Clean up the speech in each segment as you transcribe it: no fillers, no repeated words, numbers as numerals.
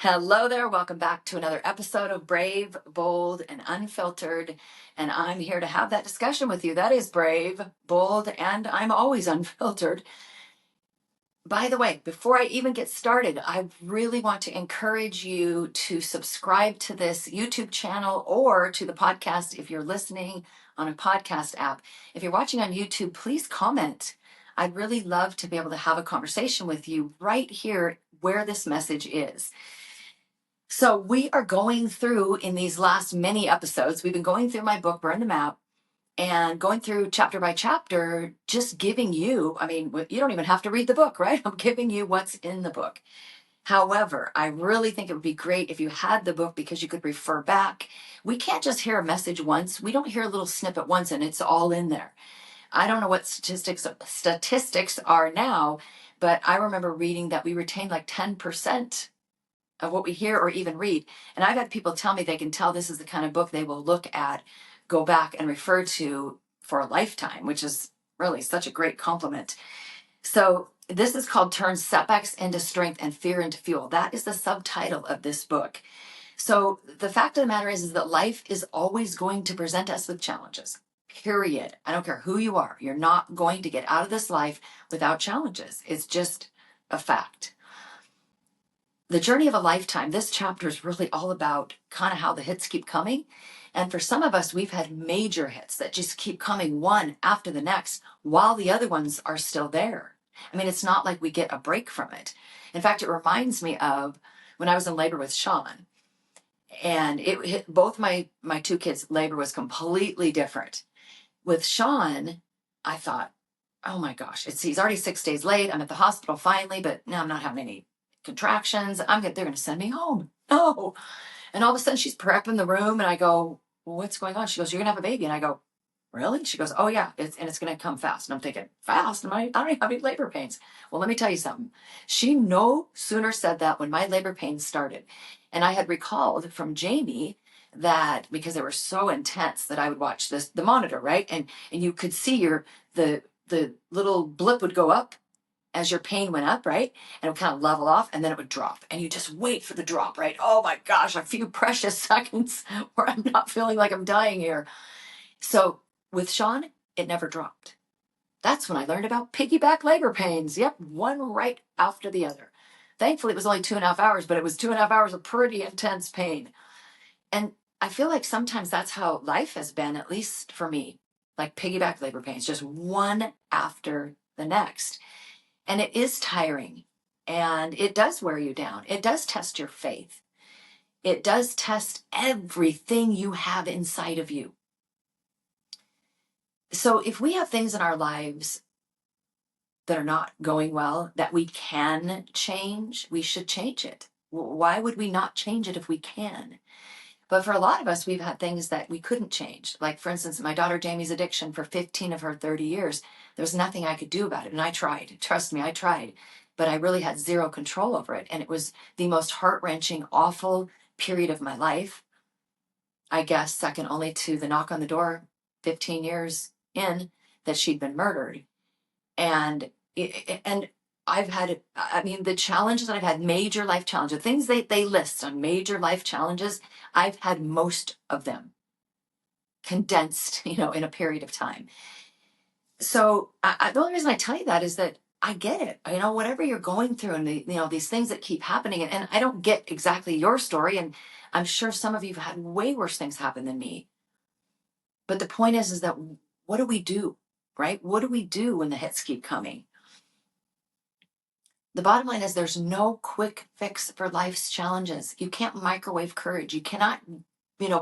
Hello there. Welcome back to another episode of Brave, Bold, and Unfiltered. And I'm here to have that discussion with you. That is brave, bold, and I'm always unfiltered. By the way, before I even get started, I really want to encourage you to subscribe to this YouTube channel or to the podcast if you're listening on a podcast app. If you're watching on YouTube, please comment. I'd really love to be able to have a conversation with you right here where this message is. So we are going through in these last many episodes, we've been going through my book, Burn the Map, and going through chapter by chapter, just giving you, you don't even have to read the book, right? I'm giving you what's in the book. However, I really think it would be great if you had the book because you could refer back. We can't just hear a message once. We don't hear a little snippet once and it's all in there. I don't know what statistics are now, but I remember reading that we retain like 10% of what we hear or even read. And I've had people tell me they can tell this is the kind of book they will look at, go back and refer to for a lifetime, which is really such a great compliment. So this is called Turn Setbacks into Strength and Fear into Fuel. That is the subtitle of this book. So the fact of the matter is that life is always going to present us with challenges, period. I don't care who you are. You're not going to get out of this life without challenges. It's just a fact. The journey of a lifetime, this chapter is really all about kind of how the hits keep coming. And for some of us, we've had major hits that just keep coming one after the next while the other ones are still there. I mean, it's not like we get a break from it. In fact, it reminds me of when I was in labor with Sean. And it hit both my two kids' labor was completely different. With Sean, I thought, oh my gosh, he's already 6 days late. I'm at the hospital finally, but now I'm not having any contractions. They're going to send me home. No. And all of a sudden she's prepping the room and I go, well, what's going on? She goes, you're going to have a baby. And I go, really? She goes, oh yeah. It's going to come fast. And I'm thinking, fast? I don't even have any labor pains. Well, let me tell you something. She no sooner said that when my labor pains started. And I had recalled from Jamie that because they were so intense that I would watch the monitor, right? And you could see the little blip would go up as your pain went up, right? And it would kind of level off and then it would drop. And you just wait for the drop, right? Oh my gosh, a few precious seconds where I'm not feeling like I'm dying here. So with Sean, it never dropped. That's when I learned about piggyback labor pains. Yep, one right after the other. Thankfully, it was only 2.5 hours, but it was 2.5 hours of pretty intense pain. And I feel like sometimes that's how life has been, at least for me, like piggyback labor pains, just one after the next. And it is tiring and it does wear you down. It does test your faith. It does test everything you have inside of you. So if we have things in our lives that are not going well, that we can change, we should change it. Why would we not change it if we can? But for a lot of us, we've had things that we couldn't change. Like, for instance, my daughter Jamie's addiction for 15 of her 30 years. There was nothing I could do about it. And I tried. Trust me, I tried. But I really had zero control over it. And it was the most heart-wrenching, awful period of my life. I guess second only to the knock on the door 15 years in that she'd been murdered. And I've had, the challenges that I've had, major life challenges, things they list on major life challenges, I've had most of them condensed, in a period of time. So the only reason I tell you that is that I get it. Whatever you're going through and these things that keep happening, and I don't get exactly your story. And I'm sure some of you have had way worse things happen than me. But the point is that what do we do, right? What do we do when the hits keep coming? The bottom line is there's no quick fix for life's challenges. You can't microwave courage. You cannot,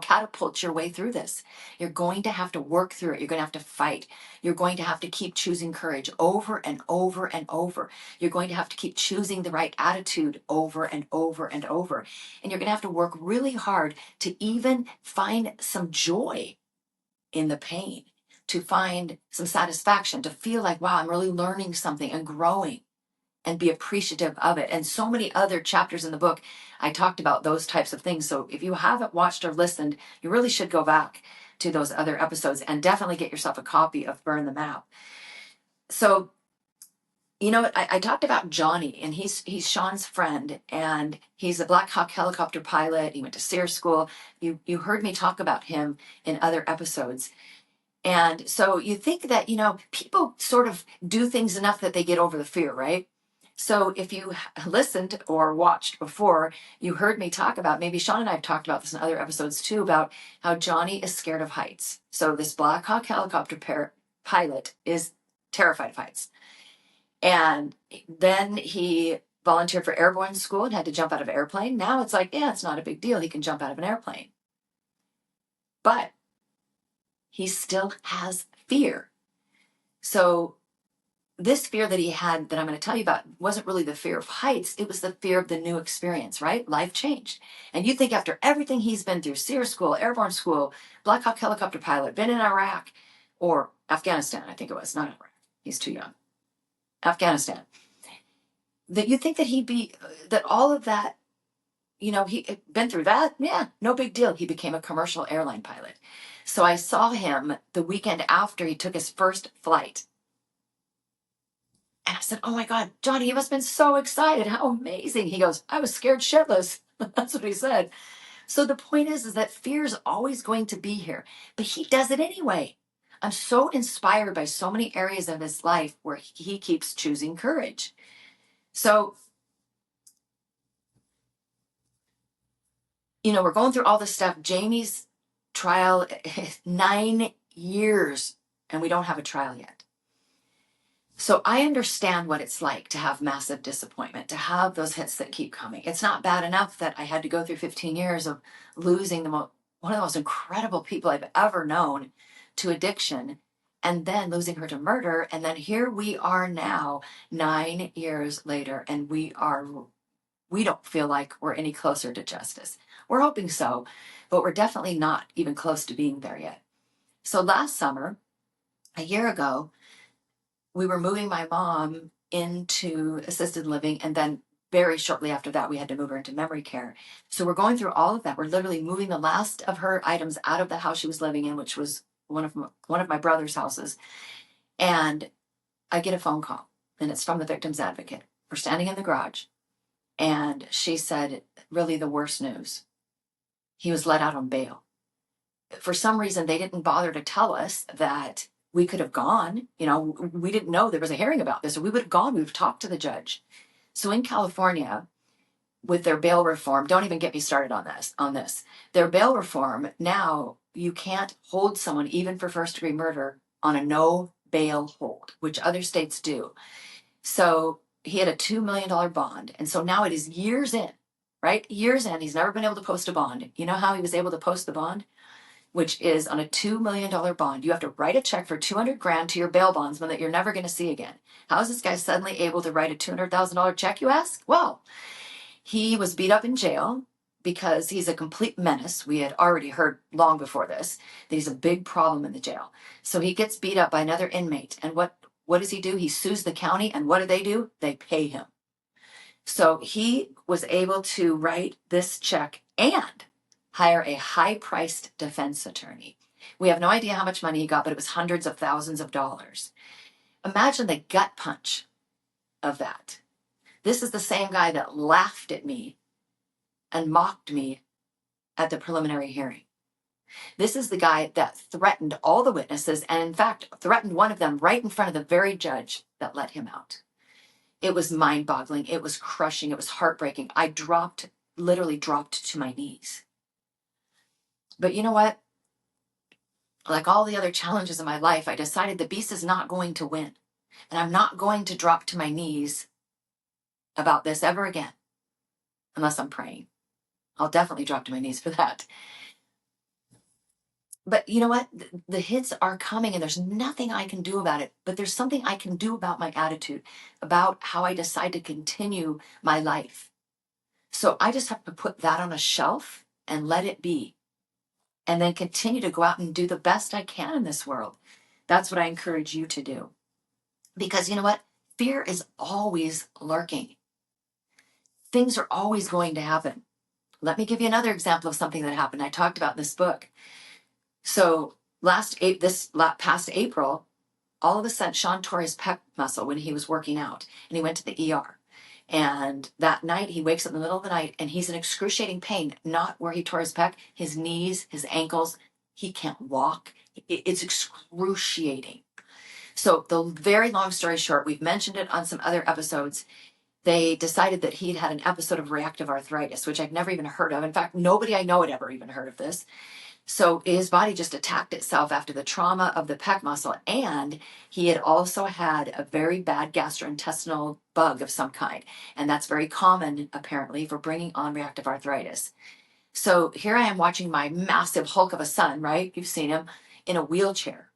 catapult your way through this. You're going to have to work through it. You're going to have to fight. You're going to have to keep choosing courage over and over and over. You're going to have to keep choosing the right attitude over and over and over. And you're going to have to work really hard to even find some joy in the pain, to find some satisfaction, to feel like, wow, I'm really learning something and growing, and be appreciative of it. And so many other chapters in the book, I talked about those types of things. So if you haven't watched or listened, you really should go back to those other episodes and definitely get yourself a copy of Burn the Map. So, You know, I talked about Johnny, and he's Sean's friend, and he's a Black Hawk helicopter pilot. He went to SEER school. You heard me talk about him in other episodes. And so you think that, people sort of do things enough that they get over the fear, right? So if you listened or watched before, you heard me talk about, maybe Sean and I have talked about this in other episodes too, about how Johnny is scared of heights. So this Black Hawk helicopter pilot is terrified of heights. And then he volunteered for airborne school and had to jump out of an airplane. Now it's like, yeah, it's not a big deal. He can jump out of an airplane. But he still has fear. So this fear that he had that I'm going to tell you about wasn't really the fear of heights. It was the fear of the new experience, right? Life changed. And you think after everything he's been through, SEER school, airborne school, Black Hawk helicopter pilot, been in Iraq or Afghanistan, I think it was, not Iraq. He's too young. Afghanistan. That you think that that all of that, he been through that. Yeah, no big deal. He became a commercial airline pilot. So I saw him the weekend after he took his first flight. And I said, oh my God, Johnny, you must have been so excited. How amazing. He goes, I was scared shitless. That's what he said. So the point is that fear is always going to be here, but he does it anyway. I'm so inspired by so many areas of his life where he keeps choosing courage. So, we're going through all this stuff. Jamie's trial is 9 years, and we don't have a trial yet. So I understand what it's like to have massive disappointment, to have those hits that keep coming. It's not bad enough that I had to go through 15 years of losing one of the most incredible people I've ever known to addiction, and then losing her to murder. And then here we are now, 9 years later, and we don't feel like we're any closer to justice. We're hoping so, but we're definitely not even close to being there yet. So last summer, a year ago, we were moving my mom into assisted living, and then very shortly after that, we had to move her into memory care. So we're going through all of that. We're literally moving the last of her items out of the house she was living in, which was one of my brother's houses. And I get a phone call, and it's from the victim's advocate. We're standing in the garage, and she said, really the worst news. He was let out on bail. For some reason, they didn't bother to tell us that we could have gone. We didn't know there was a hearing about this, or we would have gone. We would have talked to the judge. So in California, with their bail reform, don't even get me started on this. Their bail reform, now you can't hold someone, even for first-degree murder, on a no bail hold, which other states do. So he had a $2 million bond. And so now it is years in, right? Years in, he's never been able to post a bond. You know how he was able to post the bond? Which is on a $2 million bond. You have to write a check for $200,000 to your bail bondsman that you're never going to see again. How is this guy suddenly able to write a $200,000 check, you ask? Well, he was beat up in jail because he's a complete menace. We had already heard long before this that he's a big problem in the jail. So he gets beat up by another inmate. And what does he do? He sues the county. And what do? They pay him. So he was able to write this check and hire a high-priced defense attorney. We have no idea how much money he got, but it was hundreds of thousands of dollars. Imagine the gut punch of that. This is the same guy that laughed at me and mocked me at the preliminary hearing. This is the guy that threatened all the witnesses and, in fact, threatened one of them right in front of the very judge that let him out. It was mind-boggling. It was crushing. It was heartbreaking. I literally dropped to my knees. But you know what? Like all the other challenges in my life, I decided the beast is not going to win. And I'm not going to drop to my knees about this ever again, unless I'm praying. I'll definitely drop to my knees for that. But you know what? The hits are coming, and there's nothing I can do about it. But there's something I can do about my attitude, about how I decide to continue my life. So I just have to put that on a shelf and let it be. And then continue to go out and do the best I can in this world. That's what I encourage you to do. Because you know what? Fear is always lurking. Things are always going to happen. Let me give you another example of something that happened. I talked about in this book. So this past April, all of a sudden, Sean tore his pec muscle when he was working out, and he went to the ER. And that night, he wakes up in the middle of the night, and he's in excruciating pain, not where he tore his pec, his knees, his ankles. He can't walk. It's excruciating. So the very long story short, we've mentioned it on some other episodes. They decided that he'd had an episode of reactive arthritis, which I've never even heard of. In fact, nobody I know had ever even heard of this. So his body just attacked itself after the trauma of the pec muscle. And he had also had a very bad gastrointestinal bug of some kind. And that's very common, apparently, for bringing on reactive arthritis. So here I am watching my massive hulk of a son, right? You've seen him in a wheelchair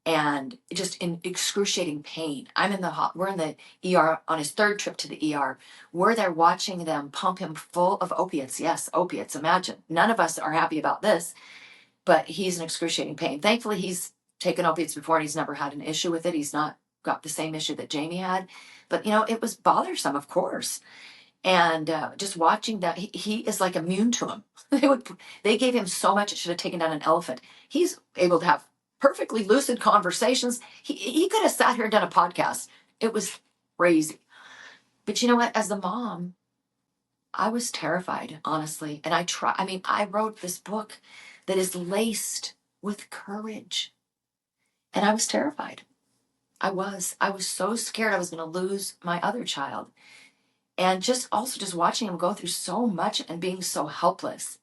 and just in excruciating pain. We're in the ER on his third trip to the ER. We're there watching them pump him full of opiates. Yes, opiates. Imagine. None of us are happy about this, but he's in excruciating pain. Thankfully, he's taken opiates before and he's never had an issue with it. He's not got the same issue that Jamie had, but it was bothersome, of course. And just watching that, he is like immune to him. They gave him so much, it should have taken down an elephant. He's able to have perfectly lucid conversations. He could have sat here and done a podcast. It was crazy. But you know what? As the mom, I was terrified, honestly. And I wrote this book that is laced with courage. And I was terrified. I was so scared I was going to lose my other child. And just watching him go through so much and being so helpless.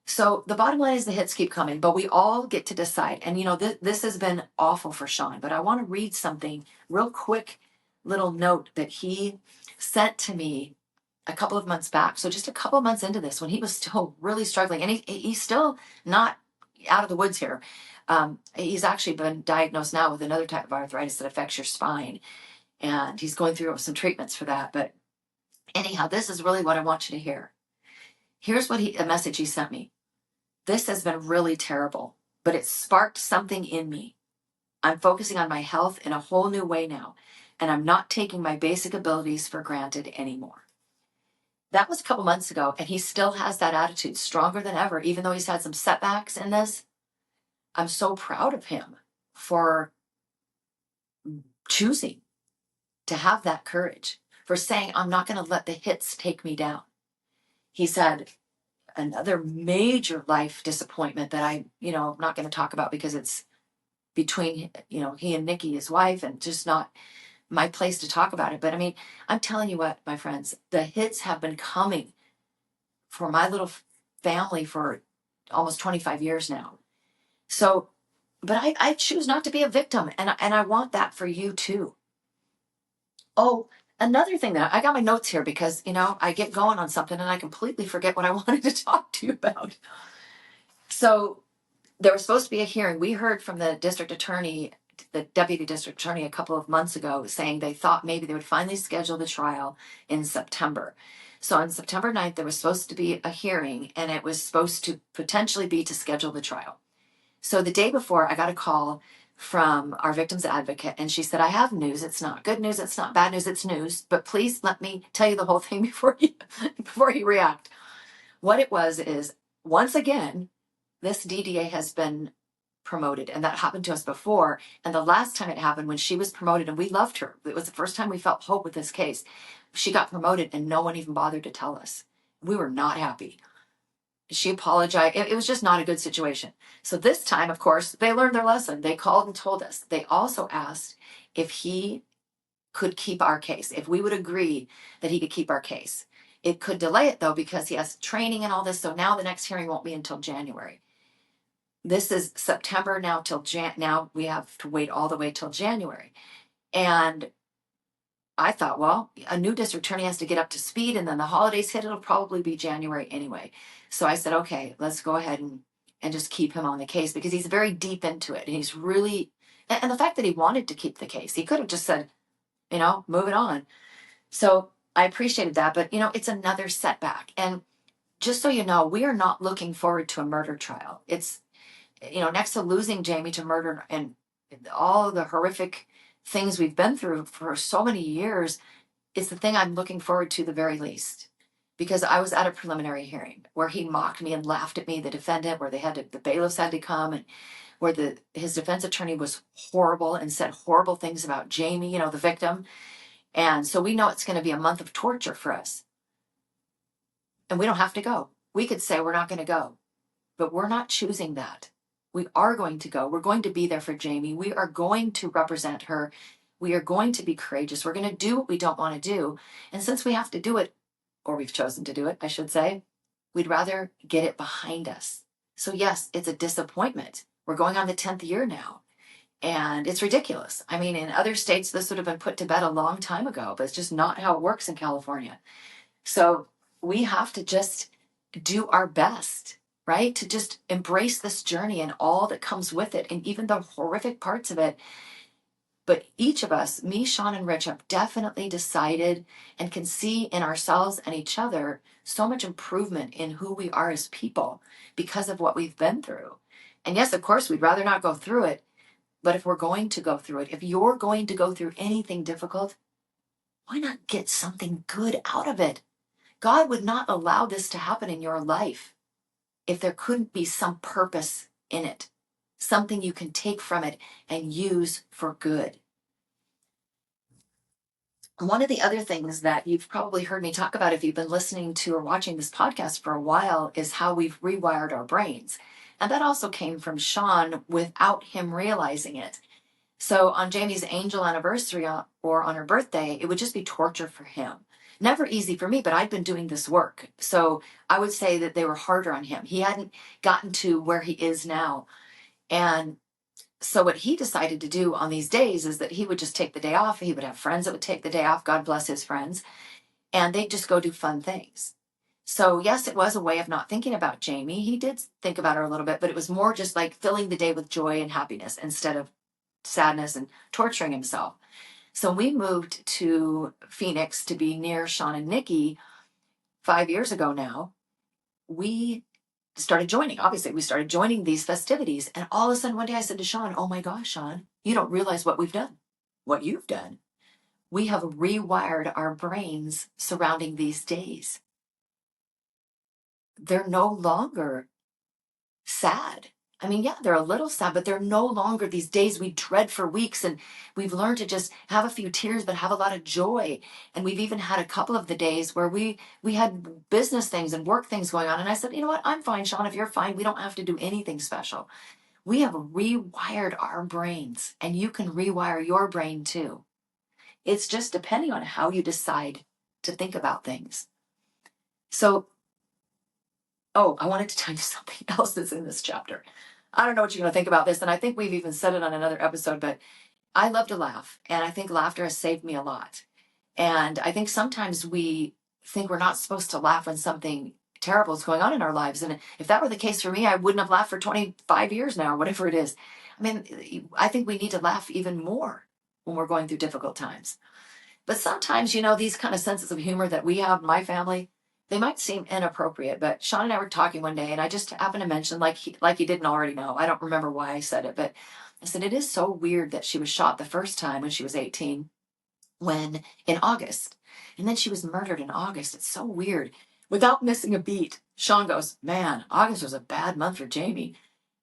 So the bottom line is the hits keep coming, but we all get to decide. And this has been awful for Sean, but I want to read something real quick, little note that he sent to me a couple of months back. So just a couple of months into this, when he was still really struggling, and he's still not out of the woods here. He's actually been diagnosed now with another type of arthritis that affects your spine. And he's going through some treatments for that. But anyhow, this is really what I want you to hear. Here's a message he sent me. This has been really terrible, but it sparked something in me. I'm focusing on my health in a whole new way now, and I'm not taking my basic abilities for granted anymore. That was a couple months ago, and he still has that attitude, stronger than ever, even though he's had some setbacks in this. I'm so proud of him for choosing to have that courage, for saying, I'm not going to let the hits take me down. He's had another major life disappointment that I'm not going to talk about because it's between, he and Nikki, his wife, and just not my place to talk about it. But I'm telling you what, my friends, the hits have been coming for my little family for almost 25 years now. So, but I choose not to be a victim. And I want that for you too. Oh, another thing that I got my notes here because, I get going on something and I completely forget what I wanted to talk to you about. So there was supposed to be a hearing. We heard from the district attorney, the deputy district attorney, a couple of months ago saying they thought maybe they would finally schedule the trial in September. So on September 9th, there was supposed to be a hearing and it was supposed to potentially be to schedule the trial. So the day before, I got a call from our victim's advocate, and she said, I have news. It's not good news. It's not bad news. It's news. But please let me tell you the whole thing before you react. What it was is, once again, this DDA has been promoted, and that happened to us before. And the last time it happened, when she was promoted, and we loved her, it was the first time we felt hope with this case. She got promoted, and no one even bothered to tell us. We were not happy. She apologized. It was just not a good situation. So this time, of course, they learned their lesson. They called and told us. They also asked if he could keep our case, if we would agree that he could keep our case. It could delay it, though, because he has training and all this. So now the next hearing won't be until January. This is September now till now we have to wait all the way till January. And I thought, well, a new district attorney has to get up to speed, and then the holidays hit. It'll probably be January anyway. So I said, okay, let's go ahead and just keep him on the case because he's very deep into it. And he's really, and the fact that he wanted to keep the case, he could have just said, move it on. So I appreciated that, but it's another setback. And just so you know, we are not looking forward to a murder trial. It's, next to losing Jamie to murder and all the horrific things we've been through for so many years, it's the thing I'm looking forward to the very least. Because I was at a preliminary hearing where he mocked me and laughed at me, the defendant, where the bailiffs had to come. And where his defense attorney was horrible and said horrible things about Jamie, the victim. And so we know it's going to be a month of torture for us. And we don't have to go. We could say we're not going to go, but we're not choosing that. We are going to go. We're going to be there for Jamie. We are going to represent her. We are going to be courageous. We're going to do what we don't want to do. And since we have to do it, or we've chosen to do it, I should say, we'd rather get it behind us. So yes, it's a disappointment. We're going on the 10th year now. And it's ridiculous. I mean, in other states, this would have been put to bed a long time ago, but it's just not how it works in California. So we have to just do our best, right? To just embrace this journey and all that comes with it, and even the horrific parts of it. But each of us, me, Sean, and Rich, have definitely decided and can see in ourselves and each other so much improvement in who we are as people because of what we've been through. And yes, of course, we'd rather not go through it. But if we're going to go through it, if you're going to go through anything difficult, why not get something good out of it? God would not allow this to happen in your life if there couldn't be some purpose in it, something you can take from it and use for good. One of the other things that you've probably heard me talk about if you've been listening to or watching this podcast for a while is how we've rewired our brains. And that also came from Sean without him realizing it. So on Jamie's angel anniversary or on her birthday, it would just be torture for him. Never easy for me, but I'd been doing this work. So I would say that they were harder on him. He hadn't gotten to where he is now. And so what he decided to do on these days is that he would just take the day off. He would have friends that would take the day off. God bless his friends. And they'd just go do fun things. So yes, it was a way of not thinking about Jamie. He did think about her a little bit, but it was more just like filling the day with joy and happiness instead of sadness and torturing himself. So we moved to Phoenix to be near Sean and Nikki 5 years ago now. We started joining. Obviously, we started joining these festivities. And all of a sudden, one day I said to Sean, oh my gosh, Sean, you don't realize what we've done, what you've done. We have rewired our brains surrounding these days. They're no longer sad. I mean, yeah, they're a little sad, but they're no longer these days we dread for weeks. And we've learned to just have a few tears, but have a lot of joy. And we've even had a couple of the days where we had business things and work things going on. And I said, you know what? I'm fine, Sean. If you're fine, we don't have to do anything special. We have rewired our brains, and you can rewire your brain too. It's just depending on how you decide to think about things. So, oh, I wanted to tell you something else that's in this chapter. I don't know what you're going to think about this, and I think we've even said it on another episode, but I love to laugh, and I think laughter has saved me a lot. And I think sometimes we think we're not supposed to laugh when something terrible is going on in our lives. And if that were the case for me, I wouldn't have laughed for 25 years now, or whatever it is. I mean, I think we need to laugh even more when we're going through difficult times. But sometimes, these kind of senses of humor that we have in my family, they might seem inappropriate. But Sean and I were talking one day, and I just happened to mention, like he didn't already know. I don't remember why I said it, but I said, it is so weird that she was shot the first time when she was 18, when in August, and then she was murdered in August. It's so weird. Without missing a beat, Sean goes, man, August was a bad month for Jamie.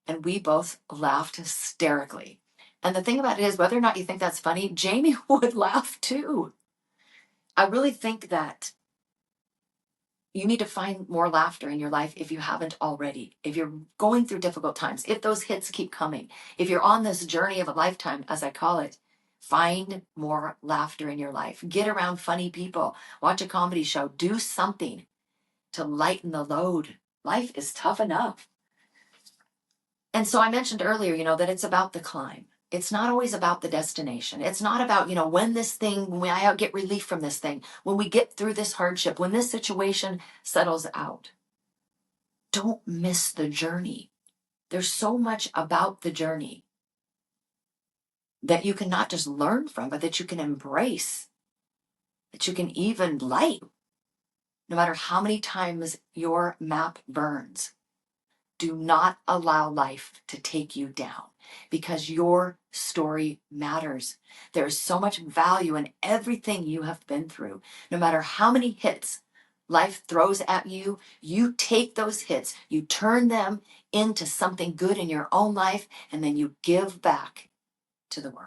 And we both laughed hysterically. And the thing about it is, whether or not you think that's funny, Jamie would laugh too. I really think that you need to find more laughter in your life if you haven't already. If you're going through difficult times, if those hits keep coming, if you're on this journey of a lifetime, as I call it, find more laughter in your life. Get around funny people. Watch a comedy show. Do something to lighten the load. Life is tough enough. And so I mentioned earlier, that it's about the climb. It's not always about the destination. It's not about, when I get relief from this thing, when we get through this hardship, when this situation settles out. Don't miss the journey. There's so much about the journey that you can not just learn from, but that you can embrace, that you can even light, no matter how many times your map burns. Do not allow life to take you down, because your story matters. There is so much value in everything you have been through. No matter how many hits life throws at you, you take those hits, you turn them into something good in your own life, and then you give back to the world.